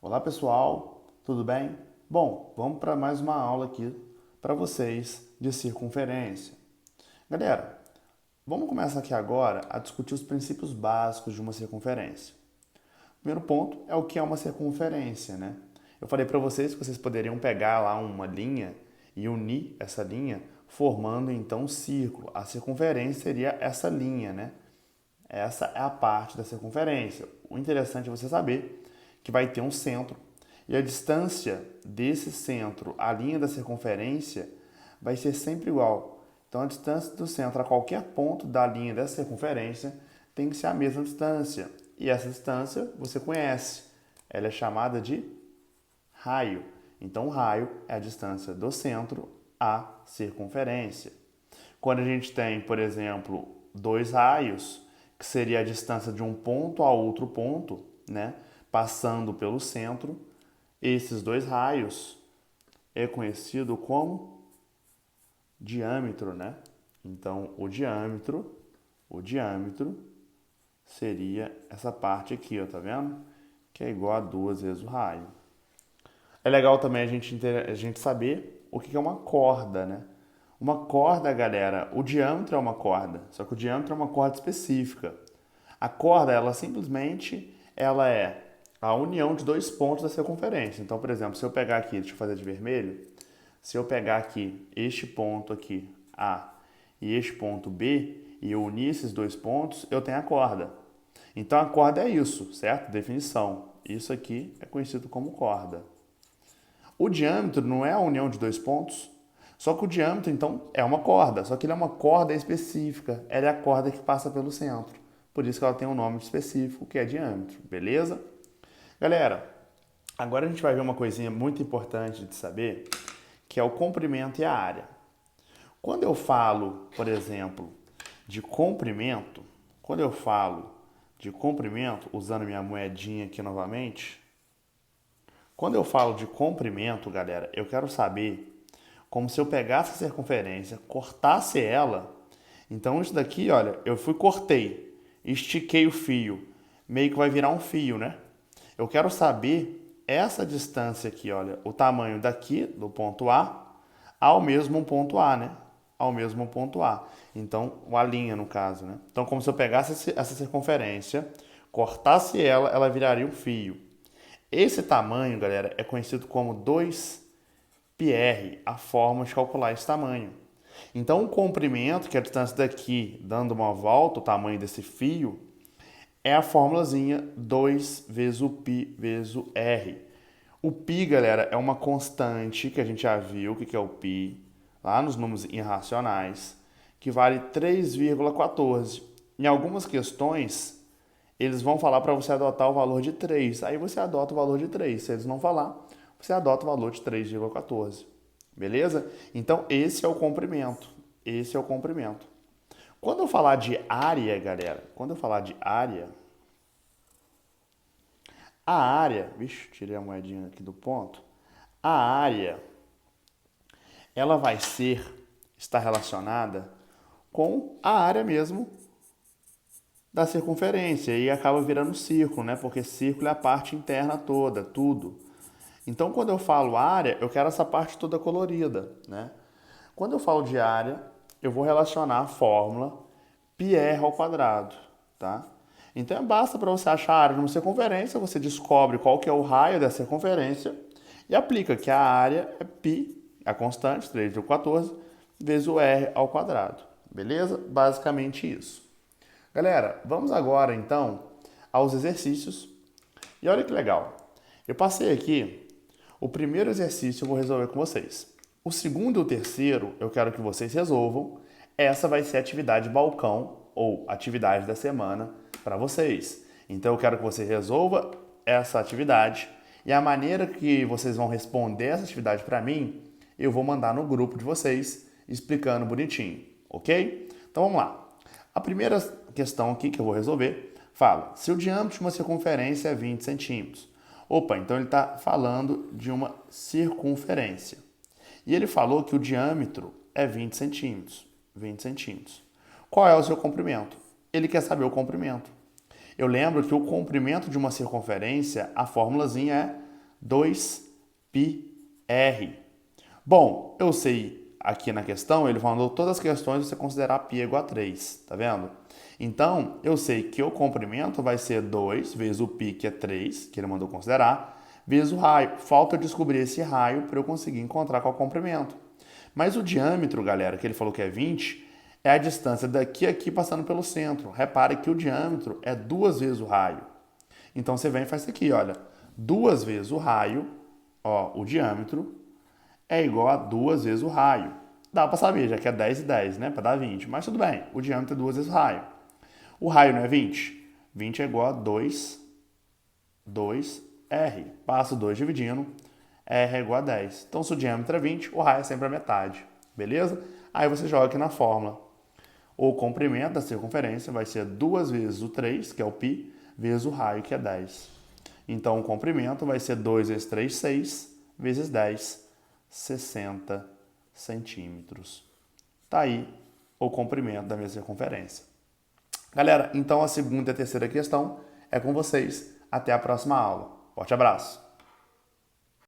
Olá pessoal, tudo bem? Bom, vamos para mais uma aula aqui para vocês de circunferência. Galera, vamos começar aqui agora a discutir os princípios básicos de uma circunferência. O primeiro ponto é o que é uma circunferência, né? Eu falei para vocês que vocês poderiam pegar lá uma linha e unir essa linha formando então um círculo. A circunferência seria essa linha, né? Essa é a parte da circunferência. O interessante é você saber que vai ter um centro e a distância desse centro à linha da circunferência vai ser sempre igual. Então, a distância do centro a qualquer ponto da linha dessa circunferência tem que ser a mesma distância. E essa distância você conhece. Ela é chamada de raio. Então, o raio é a distância do centro à circunferência. Quando a gente tem, por exemplo, dois raios, que seria a distância de um ponto a outro ponto, né, passando pelo centro, esses dois raios é conhecido como diâmetro, né? Então, o diâmetro seria essa parte aqui, ó, tá vendo? Que é igual a 2 vezes o raio. É legal também a gente saber o que é uma corda, né? Uma corda, galera, o diâmetro é uma corda, só que o diâmetro é uma corda específica. A corda, ela é a união de dois pontos da circunferência. Então, por exemplo, se eu pegar aqui, deixa eu fazer de vermelho, se eu pegar aqui este ponto aqui, A, e este ponto B, e eu unir esses dois pontos, eu tenho a corda. Então, a corda é isso, certo? Definição. Isso aqui é conhecido como corda. O diâmetro não é a união de dois pontos, só que o diâmetro, então, é uma corda, só que ele é uma corda específica. Ela é a corda que passa pelo centro. Por isso que ela tem um nome específico, que é diâmetro, beleza? Galera, agora a gente vai ver uma coisinha muito importante de saber, que é o comprimento e a área. Quando eu falo, por exemplo, de comprimento, usando minha moedinha aqui novamente, quando eu falo de comprimento, galera, eu quero saber como se eu pegasse a circunferência, cortasse ela. Então isso daqui, olha, cortei, estiquei o fio, meio que vai virar um fio, né? Eu quero saber essa distância aqui, olha, o tamanho daqui do ponto A ao mesmo ponto A, né? Ao mesmo ponto A. Então, a linha no caso, né? Então, como se eu pegasse essa circunferência, cortasse ela, ela viraria um fio. Esse tamanho, galera, é conhecido como 2πr, a forma de calcular esse tamanho. Então, o comprimento, que é a distância daqui, dando uma volta, o tamanho desse fio, é a formulazinha 2 vezes o π vezes o r. O π, galera, é uma constante que a gente já viu o que é o π, lá nos números irracionais, que vale 3,14. Em algumas questões, eles vão falar para você adotar o valor de 3. Aí você adota o valor de 3. Se eles não falar, você adota o valor de 3,14. Beleza? Então, esse é o comprimento. Esse é o comprimento. Quando eu falar de área, galera, a área, vixe, tirei a moedinha aqui do ponto. A área, ela está relacionada com a área mesmo da circunferência e acaba virando círculo, né? Porque círculo é a parte interna toda, tudo. Então, quando eu falo área, eu quero essa parte toda colorida, né? Quando eu falo de área, eu vou relacionar a fórmula πr ao quadrado, tá? Então, basta para você achar a área de uma circunferência, você descobre qual que é o raio dessa circunferência e aplica que a área é π, a constante, 3,14, vezes o r ao quadrado. Beleza? Basicamente isso. Galera, vamos agora, então, aos exercícios. E olha que legal. Eu passei aqui, o primeiro exercício eu vou resolver com vocês. O segundo e o terceiro eu quero que vocês resolvam. Essa vai ser a atividade balcão, ou atividade da semana, para vocês. Então eu quero que você resolva essa atividade e a maneira que vocês vão responder essa atividade para mim, eu vou mandar no grupo de vocês explicando bonitinho, ok? Então vamos lá. A primeira questão aqui que eu vou resolver fala: se o diâmetro de uma circunferência é 20 centímetros. Opa, então ele está falando de uma circunferência. E ele falou que o diâmetro é 20 centímetros. 20 centímetros. Qual é o seu comprimento? Ele quer saber o comprimento. Eu lembro que o comprimento de uma circunferência, a formulazinha é 2πr. Bom, eu sei aqui na questão, ele mandou todas as questões você considerar π igual a 3, tá vendo? Então, eu sei que o comprimento vai ser 2 vezes o π, que é 3, que ele mandou considerar, vezes o raio. Falta eu descobrir esse raio para eu conseguir encontrar qual é o comprimento. Mas o diâmetro, galera, que ele falou que é 20, é a distância daqui a aqui passando pelo centro. Repare que o diâmetro é 2 vezes o raio. Então, você vem e faz isso aqui, olha. 2 vezes o raio, ó, o diâmetro, é igual a 2 vezes o raio. Dá para saber, já que é 10 e 10, né? Para dar 20. Mas tudo bem, o diâmetro é 2 vezes o raio. O raio não é 20? 20 é igual a 2r. Passo 2 dividindo, r é igual a 10. Então, se o diâmetro é 20, o raio é sempre a metade. Beleza? Aí você joga aqui na fórmula. O comprimento da circunferência vai ser 2 vezes o 3, que é o π, vezes o raio, que é 10. Então, o comprimento vai ser 2 vezes 3, 6, vezes 10, 60 centímetros. Tá aí o comprimento da minha circunferência. Galera, então a segunda e a terceira questão é com vocês. Até a próxima aula. Forte abraço!